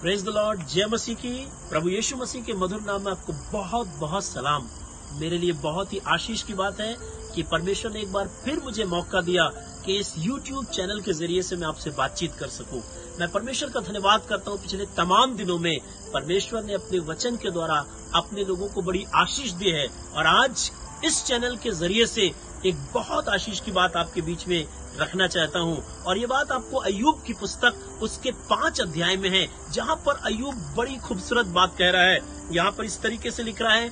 Praise the Lord. जय मसीह की। प्रभु यीशु मसीह के मधुर नाम में आपको बहुत बहुत सलाम। मेरे लिए बहुत ही आशीष की बात है कि परमेश्वर ने एक बार फिर मुझे मौका दिया कि इस YouTube चैनल के जरिए से मैं आपसे बातचीत कर सकूं। मैं परमेश्वर का धन्यवाद करता हूं। पिछले तमाम दिनों में परमेश्वर ने अपने वचन के द्वारा अपने लोगों को बड़ी आशीष दी है और आज इस चैनल के जरिए से एक बहुत आशीष की बात आपके बीच में रखना चाहता हूं। और ये बात आपको अय्यूब की पुस्तक उसके 5 अध्याय में है, जहां पर अय्यूब बड़ी खूबसूरत बात कह रहा है। यहाँ पर इस तरीके से लिख रहा है,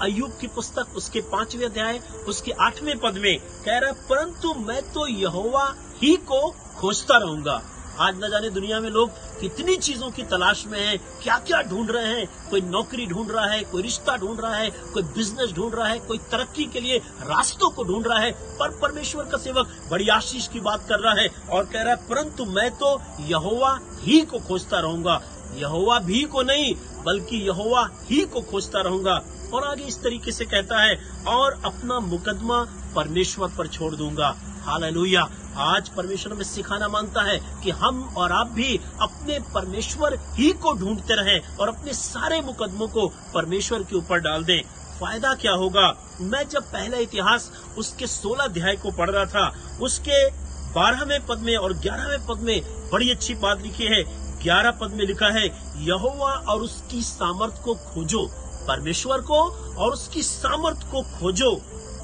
अय्यूब की पुस्तक उसके 5वें अध्याय उसके 8वें पद में कह रहा है, परंतु मैं तो यहोवा ही को खोजता रहूंगा। आज न जाने दुनिया में लोग कितनी चीजों की तलाश में हैं, क्या क्या ढूंढ रहे हैं। कोई नौकरी ढूंढ रहा है, कोई रिश्ता ढूंढ रहा है, कोई बिजनेस ढूंढ रहा है, कोई तरक्की के लिए रास्तों को ढूंढ रहा है। पर परमेश्वर का सेवक बड़ी आशीष की बात कर रहा है और कह रहा है, परंतु मैं तो यहोवा ही को खोजता रहूंगा। यहोवा भी को नहीं बल्कि यहोवा ही को खोजता रहूंगा। और आगे इस तरीके से कहता है, और अपना मुकदमा परमेश्वर पर छोड़ दूंगा। हालेलुया। आज परमेश्वर में सिखाना मांगता है कि हम और आप भी अपने परमेश्वर ही को ढूंढते रहें और अपने सारे मुकदमों को परमेश्वर के ऊपर डाल दें। फायदा क्या होगा? मैं जब पहला इतिहास उसके 16 अध्याय को पढ़ रहा था, उसके 12वें पद में और 11वें पद में बड़ी अच्छी बात लिखी है। 11 पद में लिखा है, यहोवा और उसकी सामर्थ को खोजो। परमेश्वर को और उसकी सामर्थ को खोजो।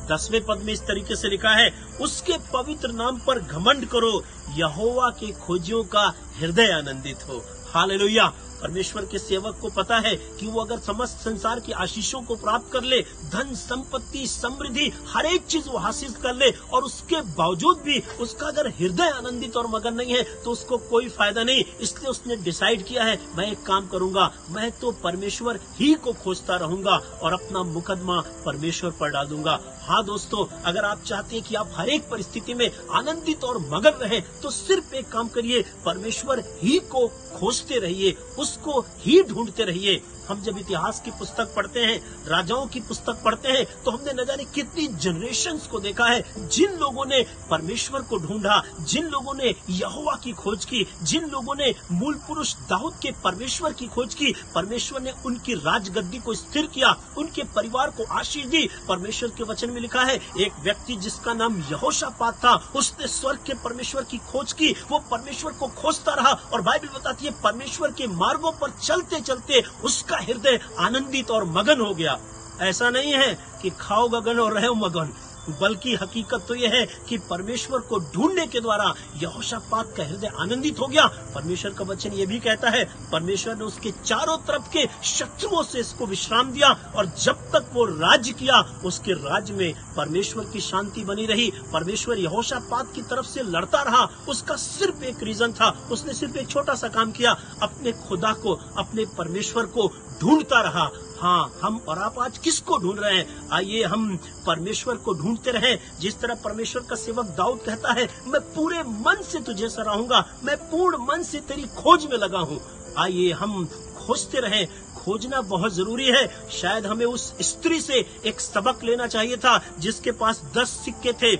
10वें पद में इस तरीके से लिखा है, उसके पवित्र नाम पर घमंड करो, यहोवा के खोजियों का हृदय आनंदित हो। हालेलुया। परमेश्वर के सेवक को पता है कि वो अगर समस्त संसार की आशीषों को प्राप्त कर ले, धन संपत्ति समृद्धि हर एक चीज वो हासिल कर ले, और उसके बावजूद भी उसका अगर हृदय आनंदित और मगन नहीं है तो उसको कोई फायदा नहीं। इसलिए उसने डिसाइड किया है, मैं एक काम करूंगा, मैं तो परमेश्वर ही को खोजता रहूंगा और अपना मुकदमा परमेश्वर पर डाल दूंगा। हाँ दोस्तों, अगर आप चाहते हैं कि आप हर एक परिस्थिति में आनंदित और मगन रहे तो सिर्फ एक काम करिए, परमेश्वर ही को खोजते रहिए, उसको ही ढूंढते रहिए। हम जब इतिहास की पुस्तक पढ़ते हैं, राजाओं की पुस्तक पढ़ते हैं, तो हमने न जाने कितनी जनरेशंस को देखा है जिन लोगों ने परमेश्वर को ढूंढा, जिन लोगों ने यहोवा की खोज की, जिन लोगों ने मूल पुरुष दाऊद के परमेश्वर की खोज की। परमेश्वर ने उनकी राजगद्दी को स्थिर किया, उनके परिवार को आशीष दी। परमेश्वर के वचन में लिखा है, एक व्यक्ति जिसका नाम यहोशापात था, उसने स्वर्ग के परमेश्वर की खोज की, वो परमेश्वर को खोजता रहा। और बाइबल बताती है, परमेश्वर के मार्गों पर चलते चलते उसका हृदय आनंदित और मगन हो गया। ऐसा नहीं है कि खाओ गगन और रहो मगन, बल्कि हकीकत तो यह है कि परमेश्वर को ढूंढने के द्वारा यहोशापात का हृदय आनंदित हो गया। परमेश्वर का वचन ये भी कहता है, परमेश्वर ने उसके चारों तरफ के शत्रुओं से इसको विश्राम दिया, और जब तक वो राज्य किया उसके राज्य में परमेश्वर की शांति बनी रही। परमेश्वर यहोशापात की तरफ से लड़ता रहा। उसका सिर्फ एक रीजन था, उसने सिर्फ एक छोटा सा काम किया, अपने खुदा को, अपने परमेश्वर को ढूंढता रहा। हाँ, हम और आप आज किसको ढूंढ रहे हैं? आइए हम परमेश्वर को ढूंढते रहें। जिस तरह परमेश्वर का सेवक दाऊद कहता है, मैं पूरे मन से तुझे सराहूंगा, मैं पूर्ण मन से तेरी खोज में लगा हूँ। आइए हम खोजते रहें। खोजना बहुत जरूरी है। शायद हमें उस स्त्री से एक सबक लेना चाहिए था जिसके पास 10 सिक्के थे।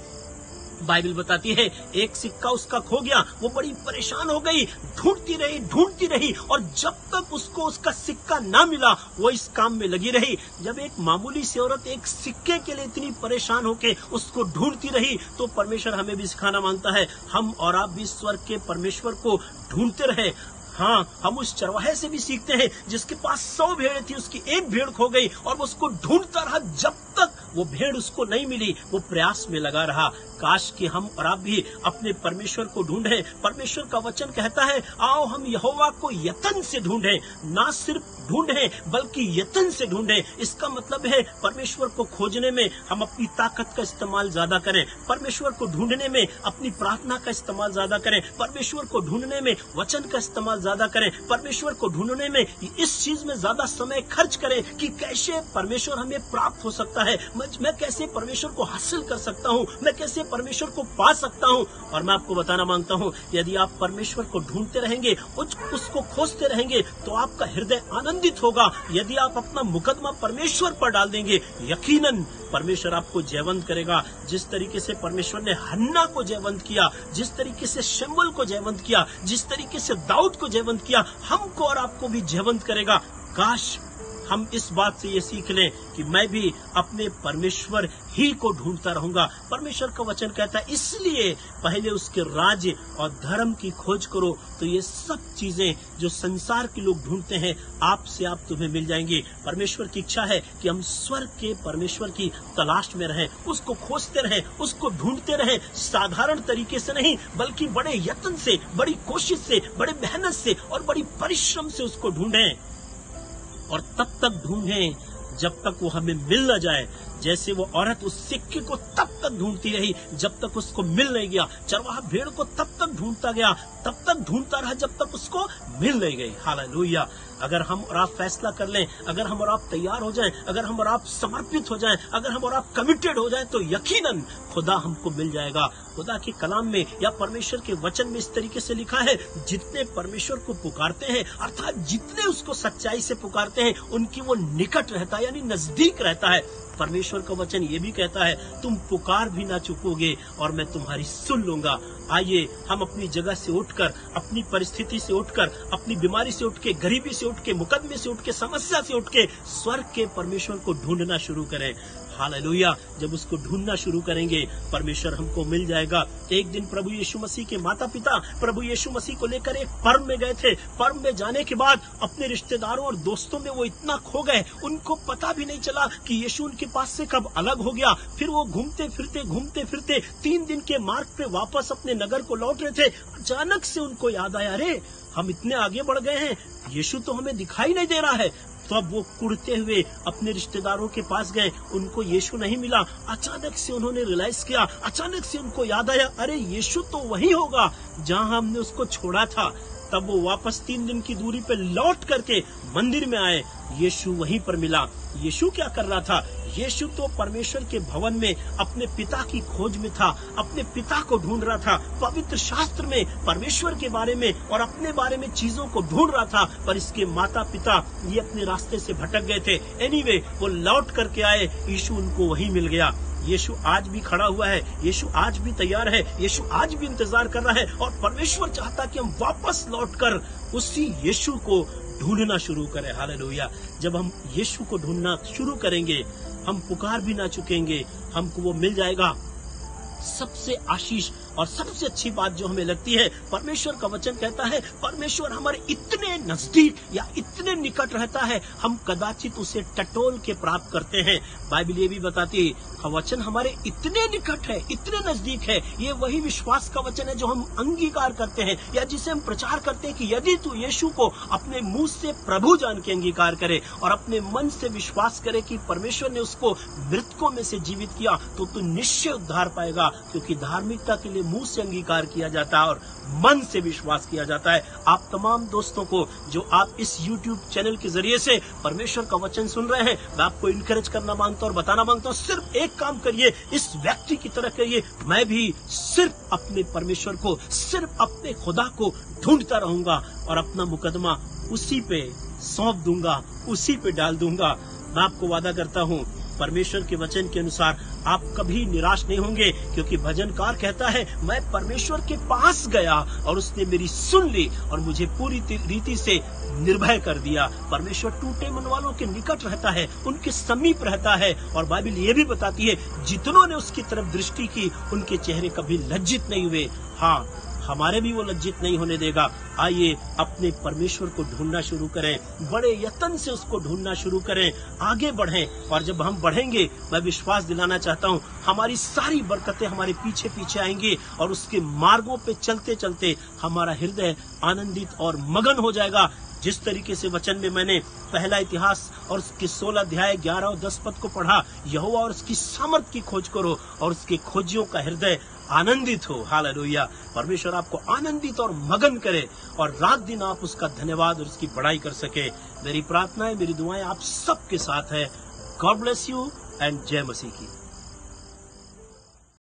बाइबल बताती है, एक सिक्का उसका खो गया, वो बड़ी परेशान हो गई, ढूंढती रही, और जब तक उसको उसका सिक्का ना मिला वो इस काम में लगी रही। जब एक मामूली सी औरत एक सिक्के के लिए इतनी परेशान होके उसको ढूंढती रही, तो परमेश्वर हमें भी सिखाना मांगता है, हम और आप भी स्वर्ग के परमेश्वर को ढूंढते रहे। हाँ, हम उस चरवाहे से भी सीखते हैं जिसके पास 100 भेड़ थी, उसकी एक भेड़ खो गई और वो उसको ढूंढता रहा, जब तक वो भेड़ उसको नहीं मिली वो प्रयास में लगा रहा। काश कि हम और आप भी अपने परमेश्वर को ढूंढें। परमेश्वर का वचन कहता है, आओ हम यहोवा को यतन से ढूंढें। ना सिर्फ ढूंढें बल्कि यतन से ढूंढें। इसका मतलब है परमेश्वर को खोजने में हम अपनी ताकत का इस्तेमाल ज्यादा करें, परमेश्वर को ढूंढने में अपनी प्रार्थना का इस्तेमाल ज्यादा करें, परमेश्वर को ढूंढने में वचन का इस्तेमाल ज्यादा करें, परमेश्वर को ढूंढने में इस चीज में ज्यादा समय खर्च करें कि कैसे परमेश्वर हमें प्राप्त हो सकता है, मैं कैसे परमेश्वर को हासिल कर सकता हूँ, मैं कैसे परमेश्वर को पा सकता हूँ। और मैं आपको बताना मांगता हूँ, यदि आप परमेश्वर को ढूंढते रहेंगे, उसको खोजते रहेंगे, तो आपका हृदय आनंदित होगा। यदि आप अपना मुकदमा परमेश्वर पर डाल देंगे, यकीनन परमेश्वर आपको जयवंत करेगा। जिस तरीके से परमेश्वर ने हन्ना को जयवंत किया, जिस तरीके से शमूएल को जयवंत किया, जिस तरीके से दाऊद को जयवंत किया, हमको और आपको भी जयवंत करेगा। काश हम इस बात से ये सीख लें कि मैं भी अपने परमेश्वर ही को ढूंढता रहूंगा। परमेश्वर का वचन कहता है इसलिए पहले उसके राज्य और धर्म की खोज करो, तो ये सब चीजें जो संसार के लोग ढूंढते हैं आपसे आप तुम्हें मिल जाएंगी। परमेश्वर की इच्छा है कि हम स्वर्ग के परमेश्वर की तलाश में रहें, उसको खोजते रहें, उसको ढूंढते रहें, साधारण तरीके से नहीं बल्कि बड़े यत्न से, बड़ी कोशिश से, बड़े मेहनत से और बड़ी परिश्रम से उसको ढूंढें। और तब तक ढूंढें जब तक वो हमें मिल न जाए। जैसे वो औरत उस सिक्के को तब तक ढूंढती रही जब तक उसको मिल नहीं गया। चरवाहा भेड़ को तब तक ढूंढता गया, तब तक ढूंढता रहा जब तक उसको मिल नहीं गई। हालेलुया। अगर हम और आप फैसला कर लें, अगर हम और आप तैयार हो जाएं, अगर हम और आप समर्पित हो जाएं, अगर हम और आप कमिटेड हो जाएं, तो यकीनन खुदा हमको मिल जाएगा। खुदा के कलाम में या परमेश्वर के वचन में इस तरीके से लिखा है, जितने परमेश्वर को पुकारते हैं अर्थात जितने उसको सच्चाई से पुकारते हैं उनकी वो निकट रहता है, यानी नजदीक रहता है। परमेश्वर का वचन ये भी कहता है तुम पुकार भी ना चुकोगे और मैं तुम्हारी सुन लूंगा। आइए हम अपनी जगह से उठकर, अपनी परिस्थिति से उठकर, अपनी बीमारी से उठ के, गरीबी से उठ के, मुकदमे से उठ के, समस्या से उठ के स्वर्ग के परमेश्वर को ढूंढना शुरू करें। हालेलुया। जब उसको ढूंढना शुरू करेंगे परमेश्वर हमको मिल जाएगा। एक दिन प्रभु यीशु मसीह के माता पिता प्रभु यीशु मसीह को लेकर एक पर्व में गए थे। पर्व में जाने के बाद अपने रिश्तेदारों और दोस्तों में वो इतना खो गए, उनको पता भी नहीं चला कि यीशु उनके पास से कब अलग हो गया। फिर वो घूमते फिरते 3 दिन के मार्ग पे वापस अपने नगर को लौट रहे थे। अचानक से उनको याद आया, अरे हम इतने आगे बढ़ गए हैं, यीशु तो हमें दिखाई नहीं दे रहा है। तो अब वो कुड़ते हुए अपने रिश्तेदारों के पास गए, उनको यीशु नहीं मिला। अचानक से उन्होंने रियलाइज किया, अचानक से उनको याद आया, अरे यीशु तो वही होगा जहां हमने उसको छोड़ा था। तब वो वापस 3 दिन की दूरी पे लौट करके मंदिर में आए, यीशु वहीं पर मिला। यीशु क्या कर रहा था? यीशु तो परमेश्वर के भवन में अपने पिता की खोज में था, अपने पिता को ढूंढ रहा था, पवित्र शास्त्र में परमेश्वर के बारे में और अपने बारे में चीजों को ढूंढ रहा था। पर इसके माता पिता ये अपने रास्ते से भटक गए थे। एनीवे वो लौट करके आए, यीशु उनको वहीं मिल गया। यीशु आज भी खड़ा हुआ है, यीशु आज भी तैयार है, यीशु आज भी इंतजार कर रहा है और परमेश्वर चाहता कि हम वापस लौटकर उसी यीशु को ढूंढना शुरू करें। हालेलुया। जब हम यीशु को ढूंढना शुरू करेंगे हम पुकार भी ना चुकेंगे, हमको वो मिल जाएगा। सबसे आशीष और सबसे अच्छी बात जो हमें लगती है, परमेश्वर का वचन कहता है परमेश्वर हमारे इतने नजदीक या इतने निकट रहता है हम कदाचित उसे टटोल के प्राप्त करते हैं। बाइबल ये भी बताती है वचन हमारे इतने निकट है, इतने नजदीक है। ये वही विश्वास का वचन है जो हम अंगीकार करते हैं या जिसे हम प्रचार करते हैं कि यदि तू यीशु को अपने मुंह से प्रभु जान के अंगीकार करे और अपने मन से विश्वास करे कि परमेश्वर ने उसको मृतकों में से जीवित किया, तो तू निश्चय उद्धार पाएगा। क्योंकि धार्मिकता के लिए मुंह से अंगीकार किया जाता है और मन से विश्वास किया जाता है। आप तमाम दोस्तों को जो आप इस YouTube चैनल के जरिए से परमेश्वर का वचन सुन रहे हैं, मैं आपको इनकरेज करना मांगता हूँ और बताना मांगता हूँ, सिर्फ एक काम करिए, इस व्यक्ति की तरह करिए, मैं भी सिर्फ अपने परमेश्वर को, सिर्फ अपने खुदा को ढूंढता रहूंगा और अपना मुकदमा उसी पे सौंप दूंगा, उसी पे डाल दूंगा। मैं आपको वादा करता हूँ परमेश्वर के वचन के अनुसार आप कभी निराश नहीं होंगे, क्योंकि भजनकार कहता है मैं परमेश्वर के पास गया और उसने मेरी सुन ली और मुझे पूरी रीति से निर्भय कर दिया। परमेश्वर टूटे मन वालों के निकट रहता है, उनके समीप रहता है। और बाइबल ये भी बताती है जितनों ने उसकी तरफ दृष्टि की उनके चेहरे कभी लज्जित नहीं हुए। हाँ, हमारे भी वो लज्जित नहीं होने देगा। आइए अपने परमेश्वर को ढूंढना शुरू करें, बड़े यत्न से उसको ढूंढना शुरू करें, आगे बढ़ें। और जब हम बढ़ेंगे, मैं विश्वास दिलाना चाहता हूँ हमारी सारी बरकतें हमारे पीछे पीछे आएंगी और उसके मार्गों पे चलते चलते हमारा हृदय आनंदित और मगन हो जाएगा। जिस तरीके से वचन में मैंने पहला इतिहास और उसके 16 अध्याय 11 और 10 पद को पढ़ा, यहोवा और उसकी सामर्थ की खोज करो और उसके खोजियों का हृदय आनंदित हो। हालेलुया। परमेश्वर आपको आनंदित और मगन करे और रात दिन आप उसका धन्यवाद और उसकी बड़ाई कर सके। मेरी प्रार्थना है, मेरी दुआएं आप सबके साथ है। गॉड ब्लेस यू एंड जय मसीह की।